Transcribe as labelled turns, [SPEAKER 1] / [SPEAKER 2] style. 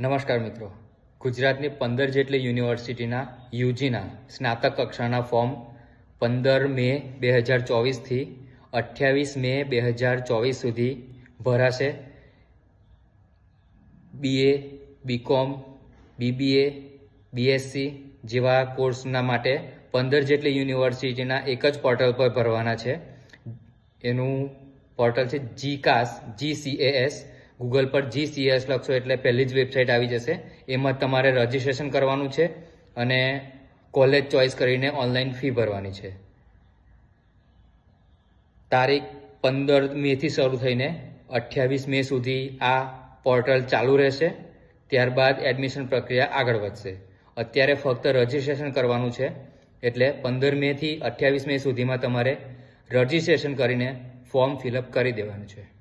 [SPEAKER 1] નમસ્કાર મિત્રો, ગુજરાતની 15 જેટલી યુનિવર્સિટીના યુજીના સ્નાતક કક્ષાના ફોર્મ 15 મે 2024થી 28 મે 2024 સુધી ભરાશે. BA, BCom, BBA, BSc જેવા કોર્સના માટે 15 જેટલી યુનિવર્સિટીના એક જ પોર્ટલ પર ભરવાના છે. એનું પોર્ટલ છે GCAS. ગૂગલ પર GCAS લખશો એટલે પહેલી જ વેબસાઇટ આવી જશે. એમાં તમારે રજિસ્ટ્રેશન કરવાનું છે અને કોલેજ ચોઇસ કરીને ઓનલાઈન ફી ભરવાની છે. તારીખ 15 મેથી શરૂ થઈને 28 મે સુધી આ પોર્ટલ ચાલુ રહેશે. ત્યારબાદ એડમિશન પ્રક્રિયા આગળ વધશે. અત્યારે ફક્ત રજિસ્ટ્રેશન કરવાનું છે, એટલે 15 મેથી 28 મે સુધીમાં તમારે રજિસ્ટ્રેશન કરીને ફોર્મ ફિલઅપ કરી દેવાનું છે.